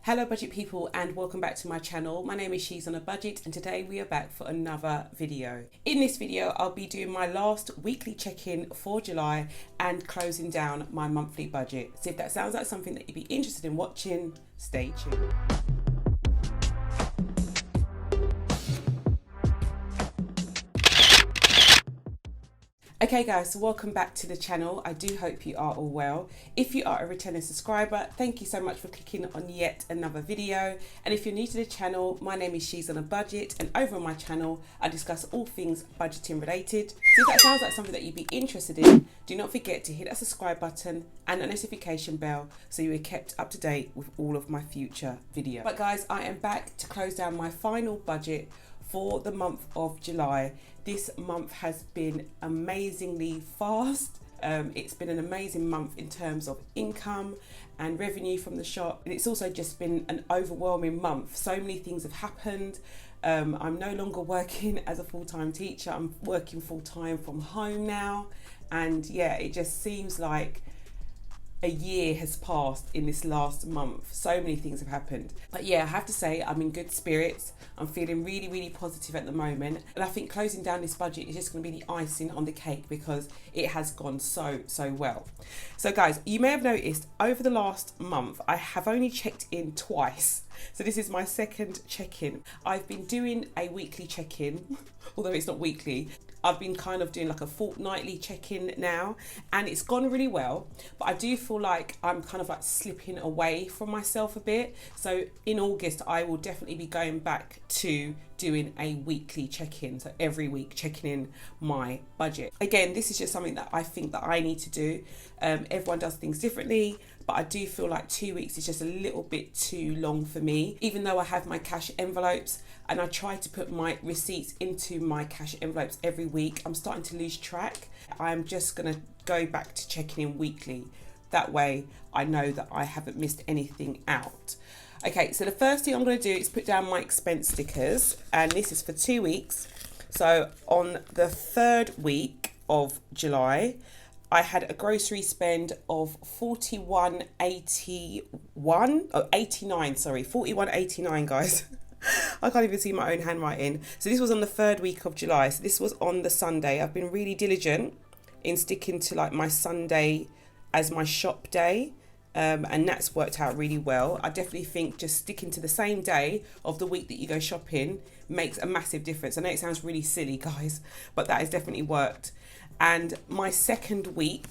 Hello budget people and welcome back to my channel. My name is She's on a Budget and today we are back for another video. In this video I'll be doing my last weekly check-in for July and closing down my monthly budget. So if that sounds like something that you'd be interested in watching, stay tuned. Okay guys, so welcome back to the channel. I do hope you are all well. If you are a returning subscriber, thank you so much for clicking on yet another video. And if you're new to the channel, my name is She's on a Budget and over on my channel, I discuss all things budgeting related. So if that sounds like something that you'd be interested in, do not forget to hit that subscribe button and the notification bell so you are kept up to date with all of my future videos. But guys, I am back to close down my final budget for the month of July. This month has been amazingly fast. It's been an amazing month in terms of income and revenue from the shop. And it's also just been an overwhelming month. So many things have happened. I'm no longer working as a full-time teacher. I'm working full-time from home now. And yeah, it just seems like a year has passed in this last month. So many things have happened. But yeah, I have to say I'm in good spirits. I'm feeling really, really positive at the moment. And I think closing down this budget is just going to be the icing on the cake because it has gone so well. So guys, you may have noticed over the last month, I have only checked in twice. So this is my second check-in. I've been doing a weekly check-in, although it's not weekly. I've been kind of doing like a fortnightly check-in now and it's gone really well, but I do feel like I'm kind of like slipping away from myself a bit. So in August, I will definitely be going back to doing a weekly check-in. So every week checking in my budget. Again, this is just something that I think that I need to do. Everyone does things differently, but I do feel like 2 weeks is just a little bit too long for me. Even though I have my cash envelopes and I try to put my receipts into my cash envelopes every week, I'm starting to lose track. I'm just gonna go back to checking in weekly. That way I know that I haven't missed anything out. Okay, so the first thing I'm going to do is put down my expense stickers, and this is for 2 weeks. So on the third week of July, I had a grocery spend of 41.89, guys. I can't even see my own handwriting. So this was on the third week of July. So this was on the Sunday. I've been really diligent in sticking to like my Sunday as my shop day. And that's worked out really well. I definitely think just sticking to the same day of the week that you go shopping makes a massive difference. I know it sounds really silly, guys, but that has definitely worked. And my second week,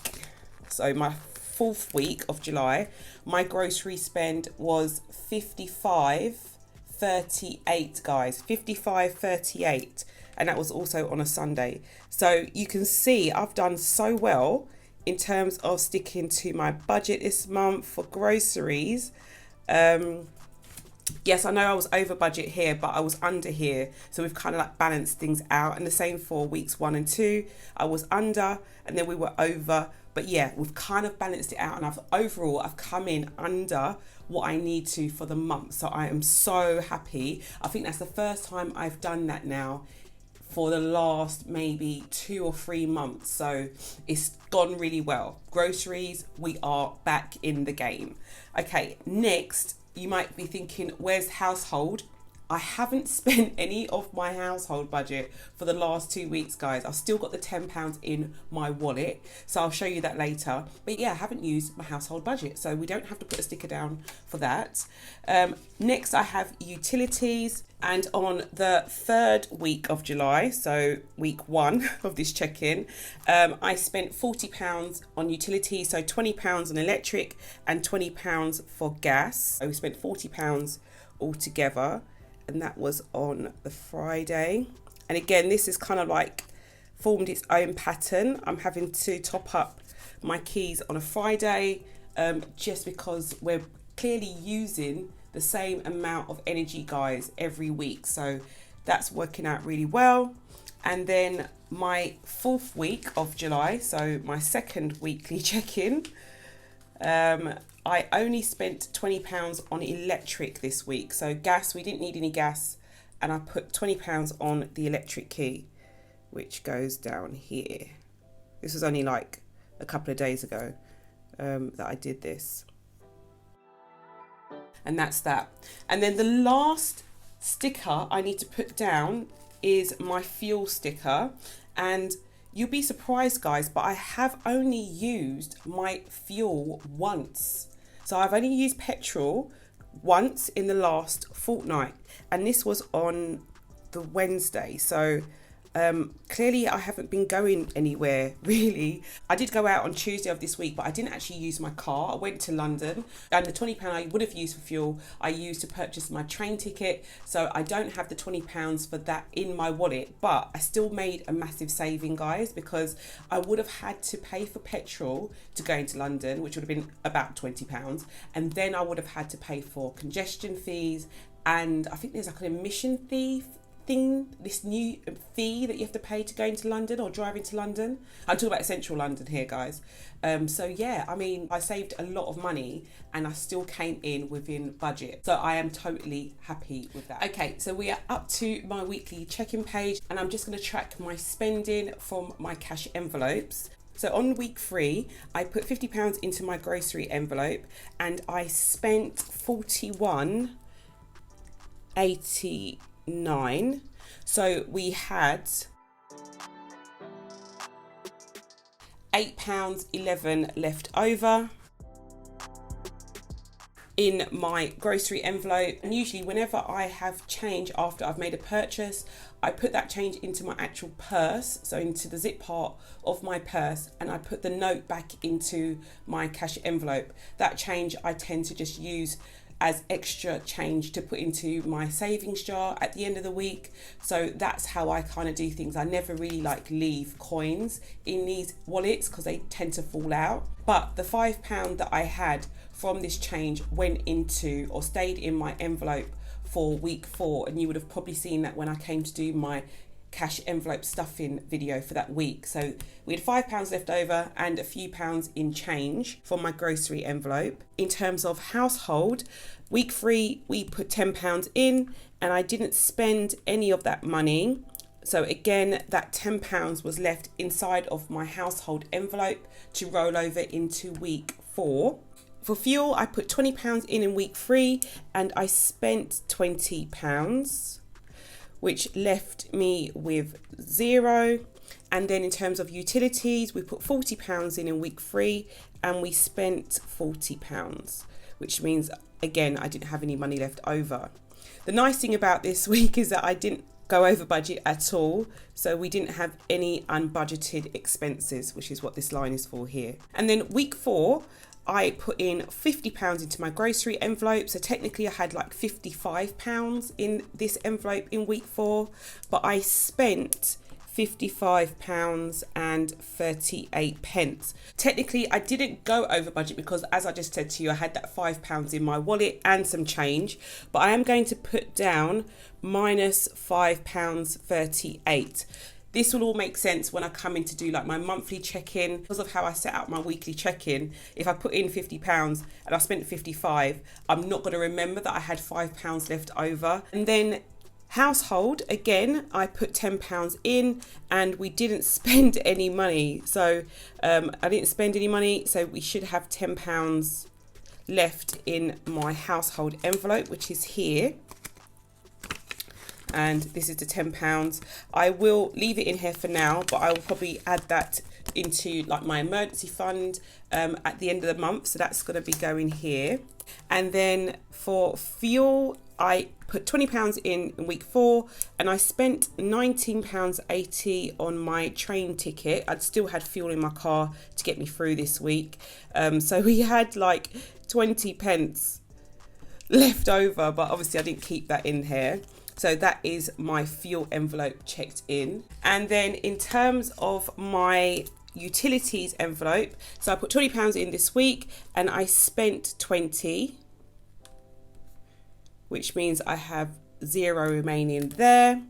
so my fourth week of July, my grocery spend was 55.38, guys, 55.38, and that was also on a Sunday. So you can see I've done so well in terms of sticking to my budget this month for groceries. Yes, I know I was over budget here, but I was under here. So we've kind of like balanced things out. And the same for weeks 1 and 2. I was under and then we were over. But yeah, we've kind of balanced it out. And overall, I've come in under what I need to for the month. So I am so happy. I think that's the first time I've done that now for the last maybe 2 or 3 months. So it's gone really well. Groceries, we are back in the game. Okay, next, you might be thinking, where's household? I haven't spent any of my household budget for the last 2 weeks, guys. I've still got the £10 in my wallet, so I'll show you that later. But yeah, I haven't used my household budget, so we don't have to put a sticker down for that. Next, I have utilities. And on the third week of July, so week 1 of this check-in, I spent £40 on utilities, so £20 on electric and £20 for gas. So we spent £40 altogether. And that was on the Friday. And again, this is kind of like formed its own pattern. I'm having to top up my keys on a Friday just because we're clearly using the same amount of energy, guys, every week. So that's working out really well. And then my fourth week of July, so my second weekly check-in, I only spent £20 on electric this week. So gas, we didn't need any gas. And I put £20 on the electric key, which goes down here. This was only like a couple of days ago that I did this. and that's that. And then the last sticker I need to put down is my fuel sticker, and you'll be surprised, guys, but I have only used my fuel once. So I've only used petrol once in the last fortnight, and this was on the Wednesday. So clearly I haven't been going anywhere really. I did go out on Tuesday of this week, but I didn't actually use my car. I went to London, and the £20 I would have used for fuel I used to purchase my train ticket, so I don't have the £20 for that in my wallet. But I still made a massive saving, guys, because I would have had to pay for petrol to go into London, which would have been about £20, and then I would have had to pay for congestion fees, and I think there's like an admission fee thing, this new fee that you have to pay to go into London or drive into London. I'm talking about central London here, guys. So yeah, I mean, I saved a lot of money and I still came in within budget. So I am totally happy with that. Okay, so we are up to my weekly check-in page, and I'm just going to track my spending from my cash envelopes. So on week 3, I put £50 into my grocery envelope, and I spent £41.89. So we had £8.11 left over in my grocery envelope. And usually whenever I have change after I've made a purchase, I put that change into my actual purse, so into the zip part of my purse, and I put the note back into my cash envelope. That change I tend to just use as extra change to put into my savings jar at the end of the week. So that's how I kind of do things. I never really leave coins in these wallets because they tend to fall out. But the £5 that I had from this change went into or stayed in my envelope for week 4, and you would have probably seen that when I came to do my cash envelope stuffing video for that week. So we had £5 left over and a few pounds in change from my grocery envelope. In terms of household, week 3 we put £10 in, and I didn't spend any of that money. So again, that £10 was left inside of my household envelope to roll over into week 4. For fuel, I put £20 in week 3, and I spent £20, which left me with 0. And then in terms of utilities, we put £40 in week 3, and we spent £40, which means again I didn't have any money left over. The nice thing about this week is that I didn't go over budget at all, so we didn't have any unbudgeted expenses, which is what this line is for here. And then week 4, I put in £50 into my grocery envelope. So technically I had like £55 in this envelope in week 4, but I spent £55.38. Technically I didn't go over budget because, as I just said to you, I had that £5 in my wallet and some change, but I am going to put down minus £5.38. This will all make sense when I come in to do like my monthly check-in. Because of how I set out my weekly check-in, if I put in £50 and I spent 55, I'm not going to remember that I had £5 left over. And then household, again, I put £10 in and we didn't spend any money. So I didn't spend any money, so we should have £10 left in my household envelope, which is here. And this is the £10. I will leave it in here for now, but I will probably add that into like my emergency fund at the end of the month. So that's going to be going here. And then for fuel, I put £20 in week 4, and I spent £19.80 on my train ticket. I'd still had fuel in my car to get me through this week. So we had like 20 pence left over, but obviously I didn't keep that in here. So that is my fuel envelope checked in. And then in terms of my utilities envelope, so I put £20 in this week and I spent 20, which means I have 0 remaining there.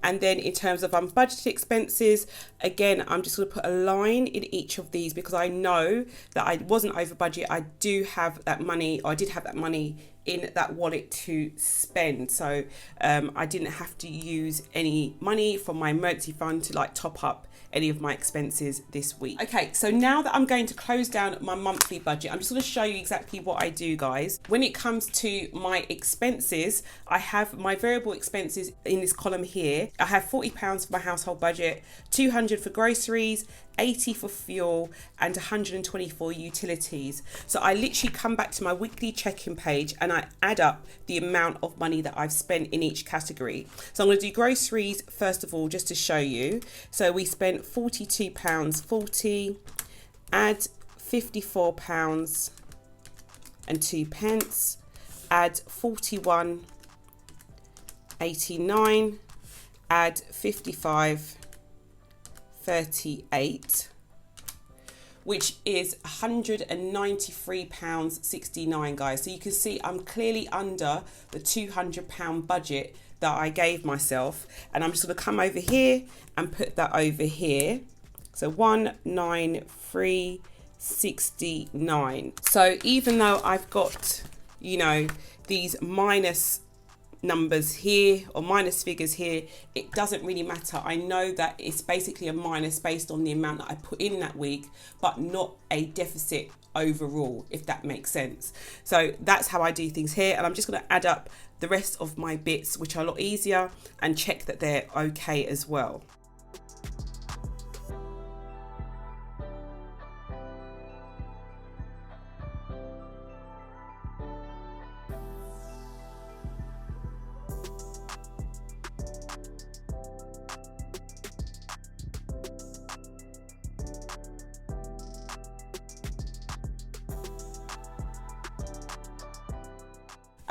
And then in terms of unbudgeted expenses, again, I'm just going to put a line in each of these because I know that I wasn't over budget. I do have that money, or I did have that money in that wallet to spend. So I didn't have to use any money from my emergency fund to like top up any of my expenses this week. Okay, so now that I'm going to close down my monthly budget, I'm just going to show you exactly what I do, guys. When it comes to my expenses, I have my variable expenses in this column here. I have £40 for my household budget, 200 for groceries, 80 for fuel, and 120 for utilities. So I literally come back to my weekly check-in page and I add up the amount of money that I've spent in each category. So I'm going to do groceries first of all, just to show you. So we spent £42.40, add £54 and 2 pence, add 41.89, add 55.38, which is £193.69, guys. So you can see I'm clearly under the £200 budget that I gave myself, and I'm just going to come over here and put that over here. So 193.69. So even though I've got, you know, these minus numbers here or minus figures here, it doesn't really matter. I know that it's basically a minus based on the amount that I put in that week, but not a deficit overall, if that makes sense. So that's how I do things here, and I'm just going to add up the rest of my bits, which are a lot easier, and check that they're okay as well.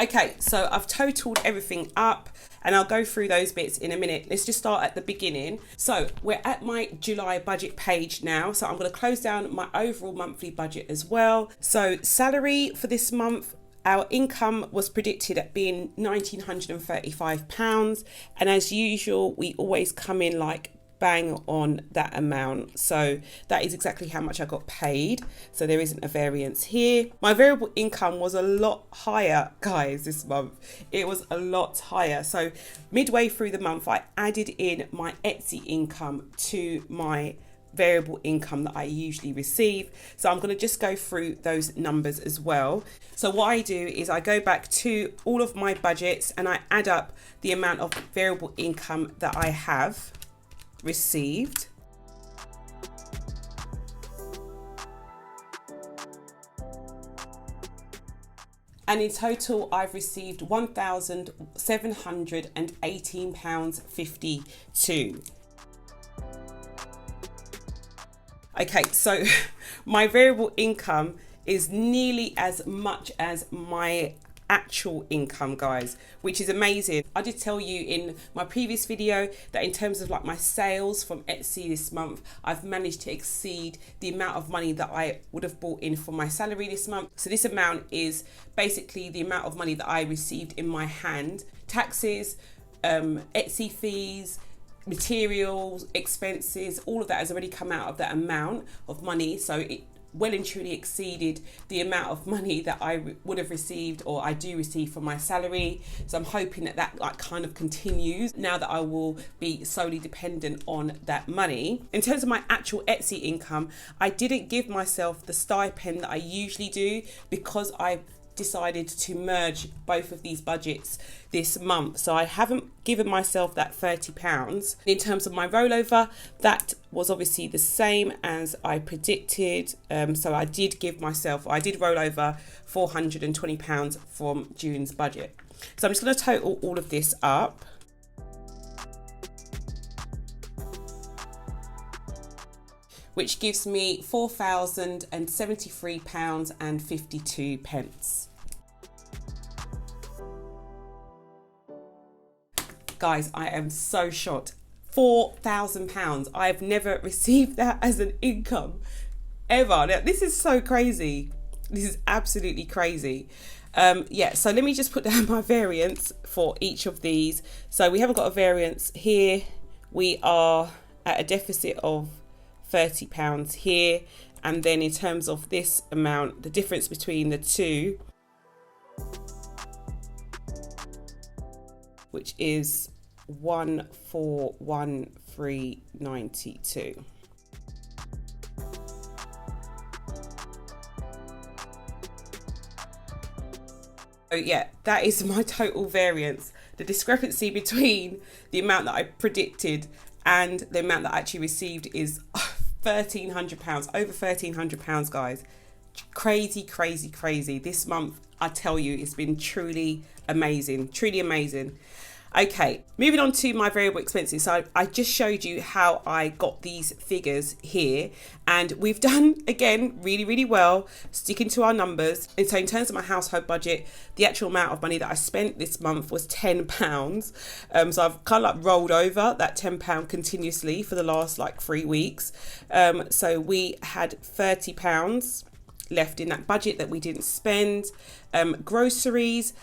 Okay, so I've totaled everything up and I'll go through those bits in a minute. Let's just start at the beginning. So we're at my July budget page now. So I'm going to close down my overall monthly budget as well. So salary for this month, our income was predicted at being £1,935. And as usual, we always come in like bang on that amount. So that is exactly how much I got paid. So there isn't a variance here. My variable income was a lot higher, guys, this month. It was a lot higher. So midway through the month, I added in my Etsy income to my variable income that I usually receive. So I'm going to just go through those numbers as well. So what I do is I go back to all of my budgets and I add up the amount of variable income that I have received. And in total, I've received £1,718.52. Okay, so my variable income is nearly as much as my actual income, guys, which is amazing. I did tell you in my previous video that in terms of like my sales from Etsy this month, I've managed to exceed the amount of money that I would have brought in for my salary this month. So this amount is basically the amount of money that I received in my hand, taxes, Etsy fees, materials, expenses, all of that has already come out of that amount of money. So it well and truly exceeded the amount of money that I would have received, or I do receive, from my salary. So I'm hoping that that like kind of continues now that I will be solely dependent on that money. In terms of my actual Etsy income, I didn't give myself the stipend that I usually do because I decided to merge both of these budgets this month. So I haven't given myself that £30. In terms of my rollover, that was obviously the same as I predicted. So I did roll over £420 from June's budget. So I'm just going to total all of this up. Which gives me £4,073.52. Guys, I am so shocked. £4,000. I've never received that as an income ever. Now, this is so crazy. This is absolutely crazy. Yeah, so let me just put down my variance for each of these. So we haven't got a variance here. We are at a deficit of £30 here. And then in terms of this amount, the difference between the two which is 1413.92. So yeah, that is my total variance. The discrepancy between the amount that I predicted and the amount that I actually received is £1,300, over £1,300, guys. Crazy, crazy, crazy. This month, I tell you, it's been truly amazing, truly amazing. Okay, moving on to my variable expenses. So I just showed you how I got these figures here, and we've done, again, really, really well, sticking to our numbers. And so in terms of my household budget, the actual amount of money that I spent this month was £10. So I've kind of like rolled over that £10 continuously for the last like 3 weeks. So we had £30 left in that budget that we didn't spend. Groceries,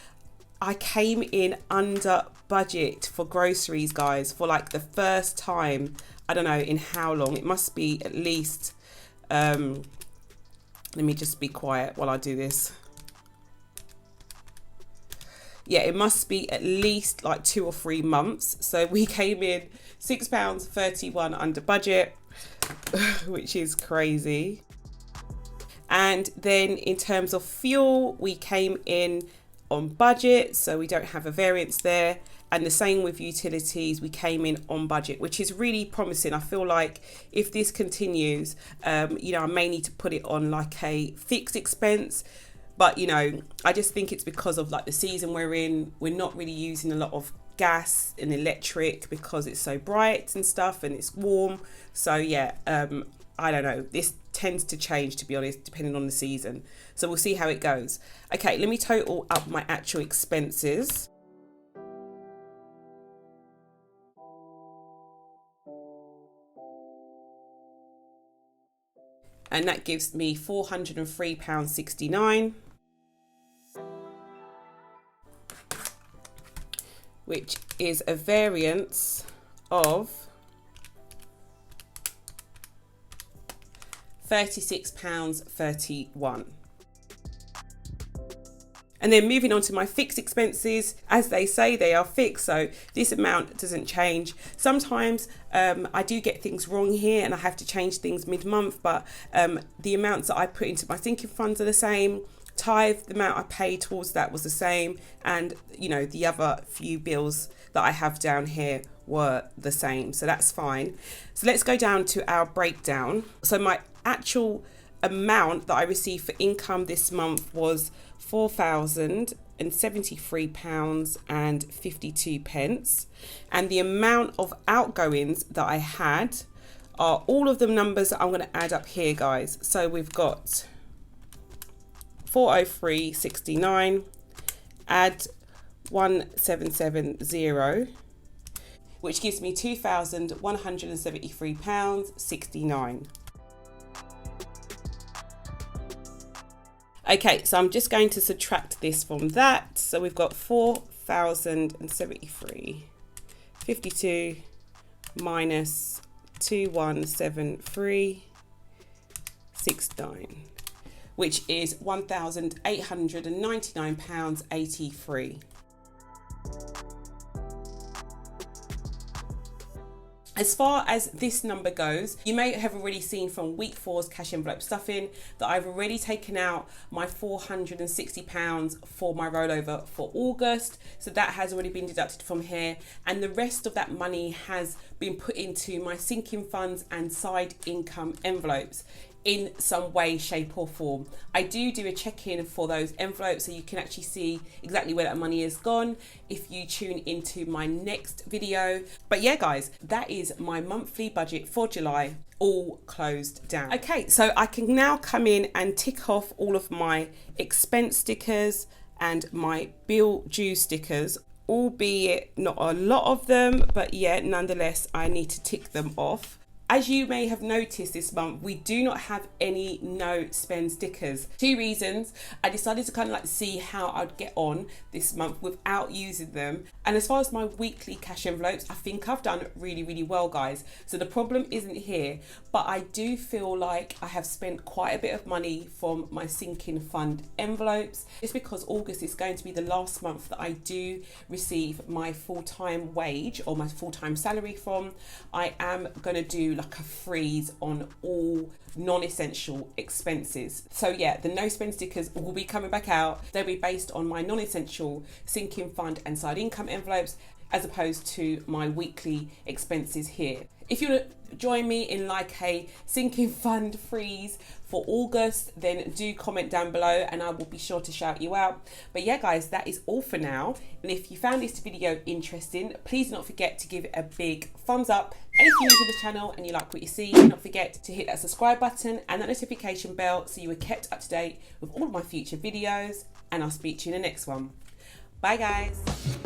I came in under budget for groceries, guys, for like the first time, I don't know in how long. It must be at least, let me just be quiet while I do this. Yeah, it must be at least like 2 or 3 months. So we came in £6.31 under budget, which is crazy. And then in terms of fuel, we came in on budget, so we don't have a variance there. And the same with utilities, we came in on budget, which is really promising. I feel like if this continues, you know, I may need to put it on like a fixed expense. But, you know, I just think it's because of like the season we're in. We're not really using a lot of gas and electric because it's so bright and stuff and it's warm. So yeah, I don't know. This tends to change, to be honest, depending on the season. So we'll see how it goes. Okay, let me total up my actual expenses. And that gives me £403.69, which is a variance of £36.31. And then moving on to my fixed expenses, as they say, they are fixed, so this amount doesn't change. Sometimes I do get things wrong here and I have to change things mid-month, but the amounts that I put into my sinking funds are the same. Tithe, the amount I paid towards that was the same, and you know, the other few bills that I have down here were the same, so that's fine. So let's go down to our breakdown. So my actual amount that I received for income this month was £4,073.52, and the amount of outgoings that I had are all of the numbers that I'm going to add up here, guys. So we've got 403.69, add 1770, which gives me £2,173.69. Okay, so I'm just going to subtract this from that. So we've got 4,073.52 minus 2,173.69, which is £1,899.83. As far as this number goes, you may have already seen from week 4's cash envelope stuffing that I've already taken out my £460 for my rollover for August. So that has already been deducted from here. And the rest of that money has been put into my sinking funds and side income envelopes in some way, shape or form. I do a check-in for those envelopes so you can actually see exactly where that money is gone if you tune into my next video. But yeah, guys, that is my monthly budget for July, all closed down. Okay, so I can now come in and tick off all of my expense stickers and my bill due stickers, albeit not a lot of them, but yeah, nonetheless, I need to tick them off. As you may have noticed this month, we do not have any no spend stickers. 2 reasons. I decided to kind of like see how I'd get on this month without using them. And as far as my weekly cash envelopes, I think I've done really well, guys. So the problem isn't here, but I do feel like I have spent quite a bit of money from my sinking fund envelopes. It's because August is going to be the last month that I do receive my full-time wage or my full-time salary from. I am going to do like a freeze on all non-essential expenses. So yeah, the no spend stickers will be coming back out. They'll be based on my non-essential sinking fund and side income envelopes as opposed to my weekly expenses here. If you want to join me in like a sinking fund freeze for August, then do comment down below and I will be sure to shout you out. But yeah guys, that is all for now. And if you found this video interesting, please do not forget to give it a big thumbs up. And if you're new to the channel and you like what you see, do not forget to hit that subscribe button and that notification bell so you are kept up to date with all of my future videos. And I'll speak to you in the next one. Bye guys.